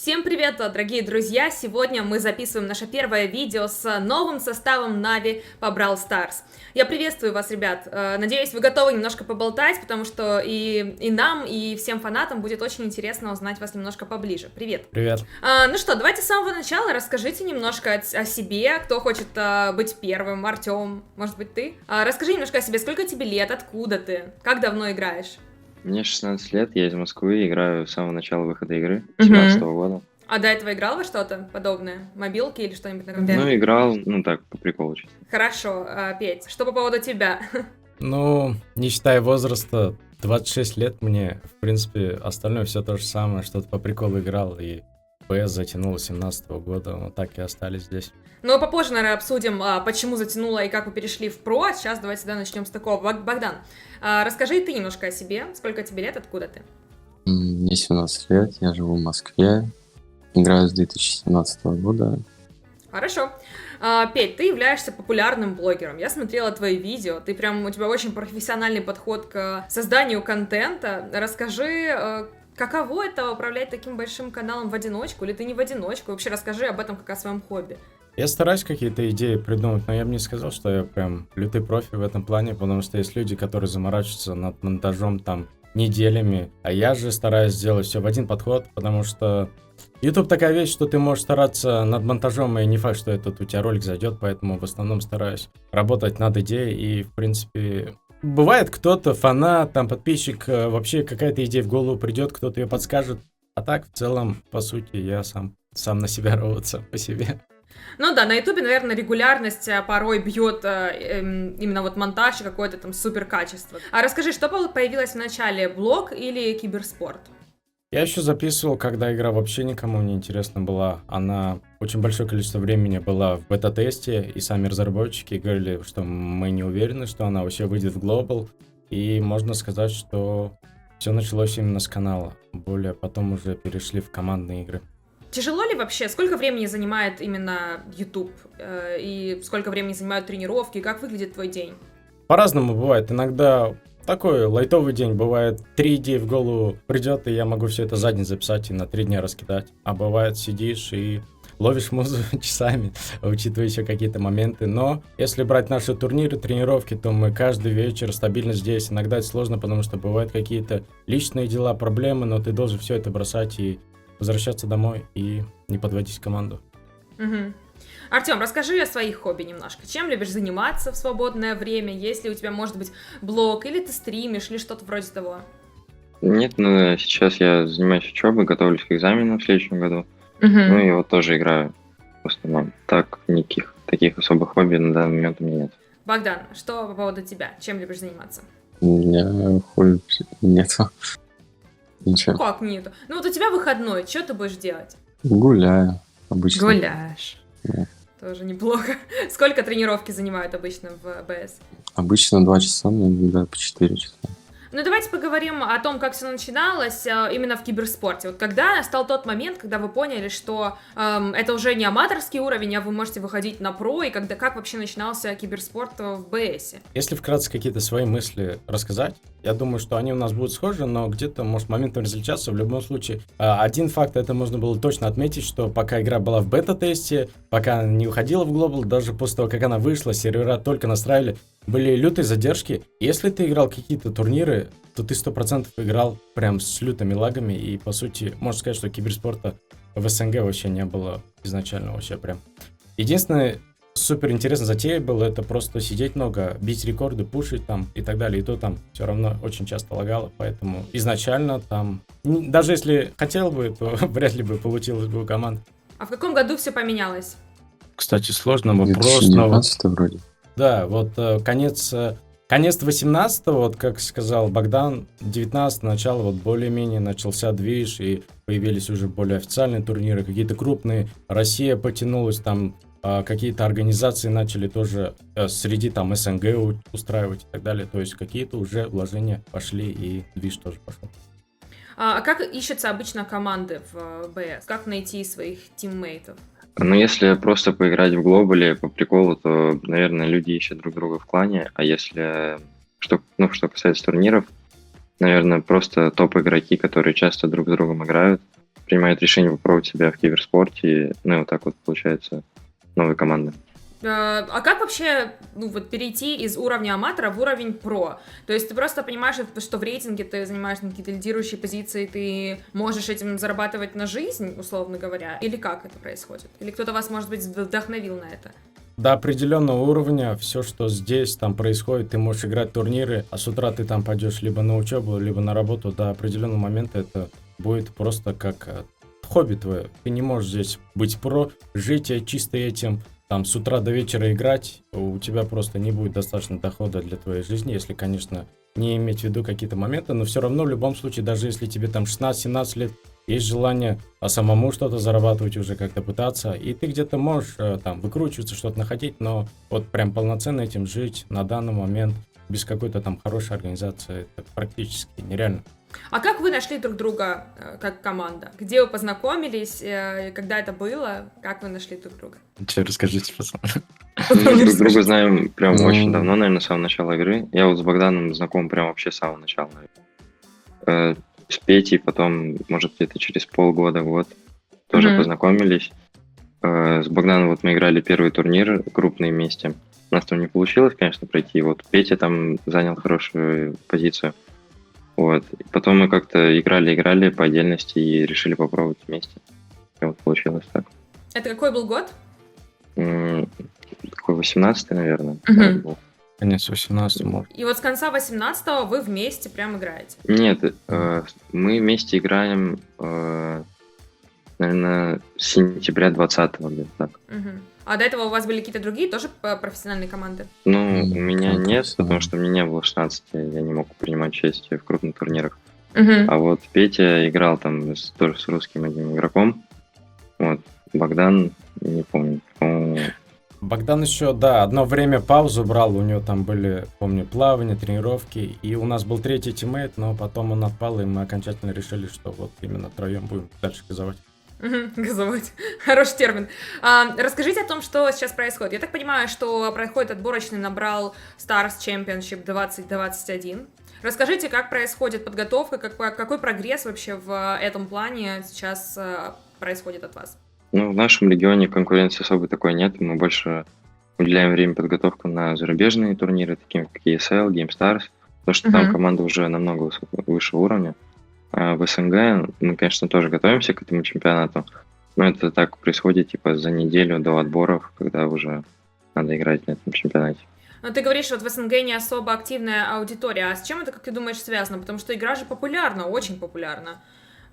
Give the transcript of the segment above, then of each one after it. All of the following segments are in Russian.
Всем привет, дорогие друзья! Сегодня мы записываем наше первое видео с новым составом Нави по Brawl Stars. Я приветствую вас, ребят. Надеюсь, вы готовы немножко поболтать, потому что и нам, и всем фанатам будет очень интересно узнать вас немножко поближе. Привет! Привет. Ну что, давайте с самого начала расскажите немножко о себе, кто хочет быть первым. Артем, может быть, ты? Расскажи немножко о себе, сколько тебе лет, откуда ты, как давно играешь? Мне 16 лет, я из Москвы, играю с самого начала выхода игры, 17 года. А до этого играл во что-то подобное? Мобилки или что-нибудь на компьютере? Ну, играл, так, по приколу чисто. Хорошо, Петь, что по поводу тебя? Ну, не считая возраста, 26 лет мне, в принципе, остальное все то же самое, что-то по приколу играл, и PS затянул с 17 года, вот так и остались здесь. Ну, попозже, наверное, обсудим, почему затянуло и как вы перешли в про. Сейчас давайте начнем с такого. Богдан, расскажи ты немножко о себе. Сколько тебе лет, откуда ты? Мне 17 лет, я живу в Москве, играю с 2017 года. Хорошо. Петь, ты являешься популярным блогером. Я смотрела твои видео. У тебя очень профессиональный подход к созданию контента. Расскажи, каково это управлять таким большим каналом в одиночку, или ты не в одиночку? Вообще расскажи об этом как о своем хобби. Я стараюсь какие-то идеи придумать, но я бы не сказал, что я прям лютый профи в этом плане, потому что есть люди, которые заморачиваются над монтажом там неделями, а я же стараюсь сделать все в один подход, потому что YouTube такая вещь, что ты можешь стараться над монтажом, и не факт, что у тебя ролик зайдет, поэтому в основном стараюсь работать над идеей, и в принципе бывает кто-то, фанат, там подписчик, вообще какая-то идея в голову придет, кто-то ее подскажет, а так в целом, по сути, я сам на себя работаю по себе. Ну да, на Ютубе, наверное, регулярность порой бьет именно вот монтаж и какое-то там супер качество. А расскажи, что появилось в начале, блог или киберспорт? Я еще записывал, когда игра вообще никому не интересна была. Она очень большое количество времени была в бета-тесте, и сами разработчики говорили, что мы не уверены, что она вообще выйдет в глобал. И можно сказать, что все началось именно с канала. Более потом уже перешли в командные игры. Тяжело ли вообще? Сколько времени занимает именно YouTube? И сколько времени занимают тренировки? Как выглядит твой день? По-разному бывает. Иногда такой лайтовый день. Бывает 3 идеи в голову придет, и я могу все это за день записать и на 3 дня раскидать. А бывает сидишь и ловишь музыку часами, учитывая еще какие-то моменты. Но если брать наши турниры, тренировки, то мы каждый вечер стабильно здесь. Иногда это сложно, потому что бывают какие-то личные дела, проблемы, но ты должен все это бросать и возвращаться домой и не подводить команду. Угу. Артем, расскажи о своих хобби немножко. Чем любишь заниматься в свободное время? Есть ли у тебя, может быть, блог, или ты стримишь, или что-то вроде того? Нет, сейчас я занимаюсь учебой, готовлюсь к экзаменам в следующем году. Угу. Ну и вот тоже играю в основном. Так, никаких таких особых хобби на данный момент у меня нет. Богдан, что по поводу тебя? Чем любишь заниматься? У меня хобби нету. Ничего. Как нету? Ну вот у тебя выходной, что ты будешь делать? Гуляю обычно. Гуляешь. Да. Тоже неплохо. Сколько тренировки занимают обычно в БС? Обычно 2 часа, но иногда по 4 часа. Ну, давайте поговорим о том, как все начиналось именно в киберспорте. Вот когда настал тот момент, когда вы поняли, что это уже не аматорский уровень, а вы можете выходить на про, и как вообще начинался киберспорт в БСе? Если вкратце какие-то свои мысли рассказать, я думаю, что они у нас будут схожи, но где-то, может, моментом различаться. В любом случае, один факт, это можно было точно отметить, что пока игра была в бета-тесте, пока она не уходила в глобал, даже после того, как она вышла, сервера только настраивали, были лютые задержки. Если ты играл какие-то турниры, то ты 100% играл прям с лютыми лагами, и, по сути, можно сказать, что киберспорта в СНГ вообще не было изначально вообще прям. Единственное, супер интересная затея была, это просто сидеть много, бить рекорды, пушить там и так далее, и то там все равно очень часто лагало, поэтому изначально там, даже если хотел бы, то вряд ли бы получилось бы у команд. А в каком году все поменялось? Кстати, сложный вопрос. 2019 вроде. Да, вот конец 18-го, вот как сказал Богдан, 19 начало вот более-менее начался движ, и появились уже более официальные турниры, какие-то крупные, Россия потянулась, там какие-то организации начали тоже среди там СНГ устраивать и так далее, то есть какие-то уже вложения пошли, и движ тоже пошел. А как ищутся обычно команды в БС? Как найти своих тиммейтов? Ну, если просто поиграть в глобале по приколу, то, наверное, люди ищут друг друга в клане, а если, что касается турниров, наверное, просто топ-игроки, которые часто друг с другом играют, принимает решение попробовать себя в киберспорте, ну и вот так вот получается новая команда. А как вообще, перейти из уровня аматора в уровень про? То есть ты просто понимаешь, что в рейтинге ты занимаешь какие-то лидирующие позиции, ты можешь этим зарабатывать на жизнь, условно говоря? Или как это происходит? Или кто-то вас, может быть, вдохновил на это? До определенного уровня все, что здесь там происходит, ты можешь играть турниры, а с утра ты там пойдешь либо на учебу, либо на работу. До определенного момента это будет просто как хобби твое. Ты не можешь здесь быть про, жить чисто этим, там с утра до вечера играть. У тебя просто не будет достаточно дохода для твоей жизни, если, конечно, не иметь в виду какие-то моменты. Но все равно в любом случае, даже если тебе там 16-17 лет, есть желание самому что-то зарабатывать, уже как-то пытаться, и ты где-то можешь там выкручиваться, что-то находить, но вот прям полноценно этим жить на данный момент без какой-то там хорошей организации, это практически нереально. А как вы нашли друг друга как команда? Где вы познакомились? Когда это было? Как вы нашли друг друга? Че, расскажите, пацаны. Мы друг друга знаем прям очень давно, наверное, с самого начала игры. Я вот с Богданом знаком прям вообще с самого начала, наверное. С Петей потом, может, где-то через полгода-год тоже познакомились. С Богданом вот мы играли первый турнир крупный вместе. У нас там не получилось, конечно, пройти. Вот Петя там занял хорошую позицию. Вот. И потом мы как-то играли по отдельности и решили попробовать вместе. И вот получилось так. Это какой был год? Такой 18-й, наверное. Мгм. Конец 18 может. И вот с конца 18-го вы вместе прям играете? Нет, мы вместе играем, наверное, с сентября 20-го где-то так. Мгм. А до этого у вас были какие-то другие тоже профессиональные команды? Ну, у меня как нет, раз, потому да. что мне не было 16, я не мог принимать участие в крупных турнирах. Мгм. А вот Петя играл там тоже с русским одним игроком. Вот. Богдан, не помню, по-моему, Богдан еще, да, одно время паузу брал, у него там были, помню, плавания, тренировки, и у нас был третий тиммейт, но потом он отпал, и мы окончательно решили, что вот именно втроем будем дальше газовать. Мгм, газовать. Хороший термин. Расскажите о том, что сейчас происходит. Я так понимаю, что происходит отборочный набрал Stars Championship 2021. Расскажите, как происходит подготовка, какой прогресс вообще в этом плане сейчас происходит от вас? ну, в нашем регионе конкуренции особой такой нет. Мы больше уделяем время подготовке на зарубежные турниры, такие как ESL, GameStars, потому что там Мгм. команда уже намного выше уровня. А в СНГ мы, конечно, тоже готовимся к этому чемпионату, но это так происходит типа за неделю до отборов, когда уже надо играть на этом чемпионате. Ну, ты говоришь, вот в СНГ не особо активная аудитория. А с чем это, как ты думаешь, связано? Потому что игра же популярна, очень популярна.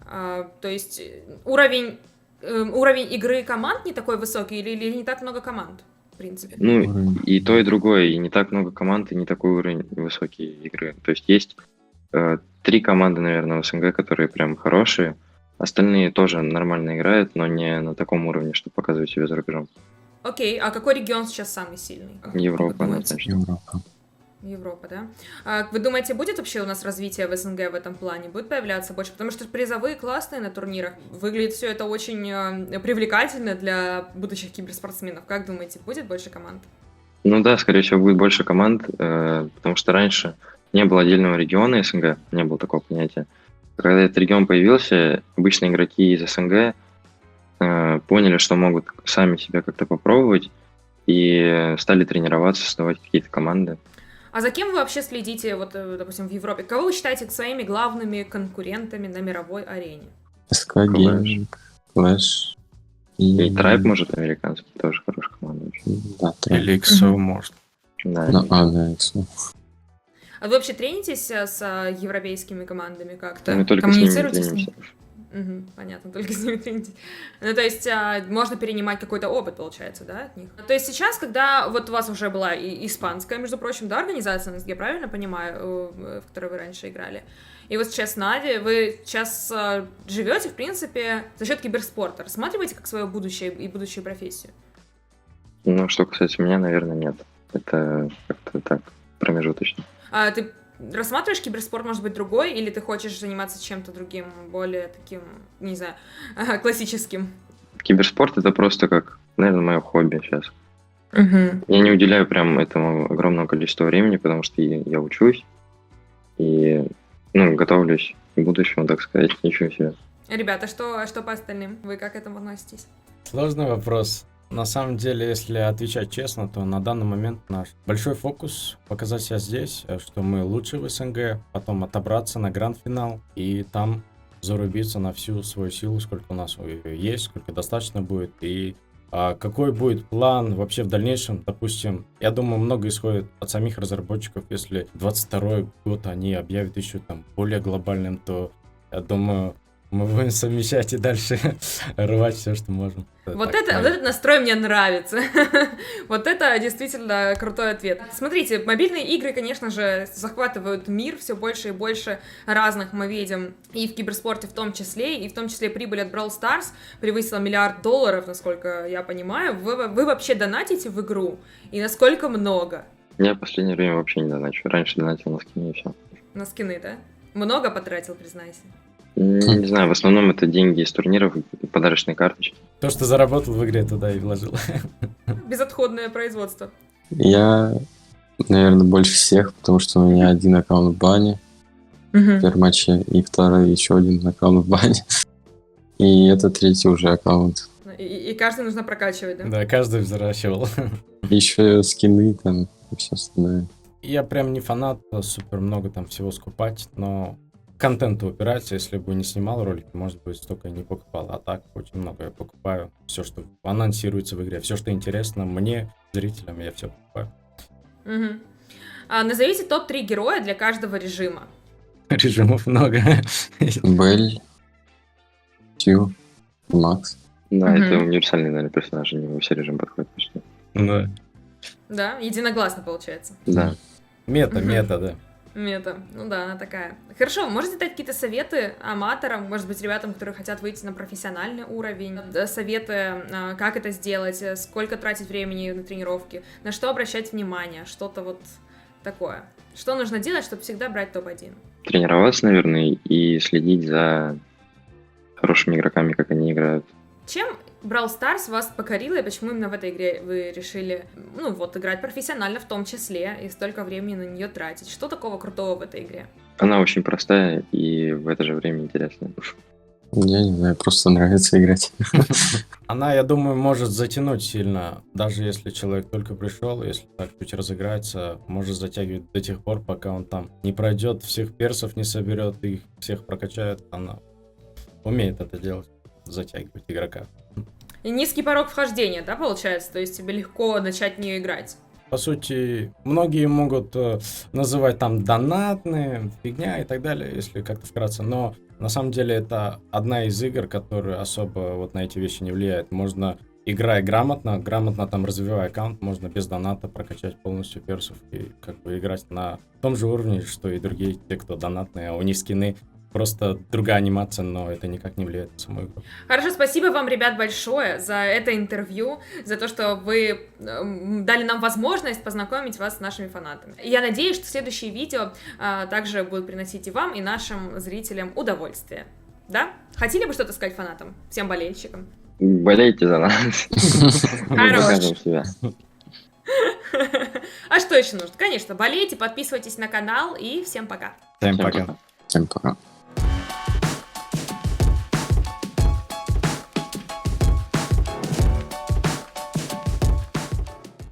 То есть уровень игры команд не такой высокий или не так много команд, в принципе? Ну, Уровень. и то, и другое, и не так много команд, и не такой уровень высокий игры. То есть есть 3 команды, наверное, в СНГ, которые прям хорошие. Остальные тоже нормально играют, но не на таком уровне, чтобы показывать себя за рубежом. Окей, а какой регион сейчас самый сильный? Европа, Как вы думаете? однозначно. Европа. Европа, да? Вы думаете, будет вообще у нас развитие в СНГ в этом плане? Будет появляться больше? Потому что призовые классные на турнирах. Выглядит все это очень привлекательно для будущих киберспортсменов. Как думаете, будет больше команд? Ну да, скорее всего, будет больше команд, потому что раньше не было отдельного региона СНГ, не было такого понятия. Когда этот регион появился, обычные игроки из СНГ поняли, что могут сами себя как-то попробовать, и стали тренироваться, создавать какие-то команды. А за кем вы вообще следите, вот, допустим, в Европе? Кого вы считаете своими главными конкурентами на мировой арене? SK Gaming, Clash И Tribe, может, американский, тоже хорошая команда. Очень. Да, Tribe. Или XO, может. Да, Ну, да, XO. А вы вообще тренитесь с европейскими командами как-то? мы только с ними Коммуницируете с ними? тренимся. Мгм, понятно, только с ними тренитесь. Ну, то есть можно перенимать какой-то опыт, получается, да, от них? То есть сейчас, когда вот у вас уже была и испанская, между прочим, да, организация НСГ, правильно понимаю, в которой вы раньше играли, и вот сейчас Нави, вы сейчас живете, в принципе, за счет киберспорта, рассматриваете как свое будущее и будущую профессию? Ну, что касается меня, наверное, нет. Это как-то так, промежуточно. А ты рассматриваешь киберспорт, может быть, другой, или ты хочешь заниматься чем-то другим, более таким, не знаю, классическим? Киберспорт — это просто как, наверное, мое хобби сейчас. Я не уделяю прям этому огромного количества времени, потому что я учусь и, ну, готовлюсь к будущему, так сказать, ничего себе. Ребята, что по остальным? Вы как к этому относитесь? Сложный вопрос. На самом деле, если отвечать честно, то на данный момент наш большой фокус показать себя здесь, что мы лучшие в СНГ, потом отобраться на гранд-финал и там зарубиться на всю свою силу, сколько у нас есть, сколько достаточно будет. И какой будет план вообще в дальнейшем, допустим, я думаю, много исходит от самих разработчиков. Если 22 год они объявят еще там более глобальным, то я думаю, мы будем совмещать и дальше рвать все, что можем. Вот Так, этот настрой мне нравится. Вот это действительно крутой ответ. Смотрите, мобильные игры, конечно же, захватывают мир, все больше и больше разных мы видим, и в киберспорте в том числе, и в том числе прибыль от Brawl Stars превысила $1 миллиард, насколько я понимаю. Вы вообще донатите в игру? И насколько много? Я в последнее время вообще не доначу. Раньше донатил на скины и все. На скины, да? Много потратил, признайся. Не знаю, в основном это деньги из турниров и подарочные карточки. То, что заработал в игре, туда и вложил. Безотходное производство. Я, наверное, больше всех, потому что у меня один аккаунт в бане в первом матче, и второй еще один аккаунт в бане. И это третий уже аккаунт. И каждый нужно прокачивать, да? Да, каждый взращивал. Еще скины там и все остальное. Я прям не фанат супер много там всего скупать, но контенту упирается, если бы не снимал ролики, может быть, столько и не покупал. А так очень много я покупаю. Все, что анонсируется в игре, все, что интересно мне, зрителям, я все покупаю. Угу. Назовите топ-3 героя для каждого режима. Режимов много. Белль, Тью, Макс. Да, Мгм. это универсальный, наверное, персонаж, они во все режимы подходят почти. Да. Да, единогласно получается. Да. Мета, Мгм. да. Мета. Ну да, она такая. Хорошо, можете дать какие-то советы аматорам, может быть, ребятам, которые хотят выйти на профессиональный уровень? Советы, как это сделать, сколько тратить времени на тренировки, на что обращать внимание, что-то вот такое. Что нужно делать, чтобы всегда брать топ-1? Тренироваться, наверное, и следить за хорошими игроками, как они играют. Чем Brawl Stars вас покорила, и почему именно в этой игре вы решили, ну вот, играть профессионально в том числе, и столько времени на нее тратить? Что такого крутого в этой игре? Она очень простая и в это же время интересная. Я не знаю, просто нравится играть. Она, я думаю, может затянуть сильно, даже если человек только пришел, если так чуть разыграется, может затягивать до тех пор, пока он там не пройдет, всех персов не соберет, их всех прокачает. Она умеет это делать, затягивать игрока. И низкий порог вхождения, да, получается? То есть тебе легко начать в нее играть? По сути, многие могут называть там донатные, фигня и так далее, если как-то вкратце, но на самом деле это одна из игр, которая особо вот на эти вещи не влияет. Можно, играя грамотно там развивая аккаунт, можно без доната прокачать полностью персов и как бы играть на том же уровне, что и другие, те, кто донатные, а у них скины. Просто другая анимация, но это никак не влияет на саму игру. Хорошо, спасибо вам, ребят, большое за это интервью, за то, что вы дали нам возможность познакомить вас с нашими фанатами. Я надеюсь, что следующие видео также будут приносить и вам, и нашим зрителям удовольствие. Да? Хотели бы что-то сказать фанатам, всем болельщикам? Болейте за нас. Мы Хорош. покажем себя. А что еще нужно? Конечно, болейте, подписывайтесь на канал и всем пока. Всем Всем пока. пока. Всем пока.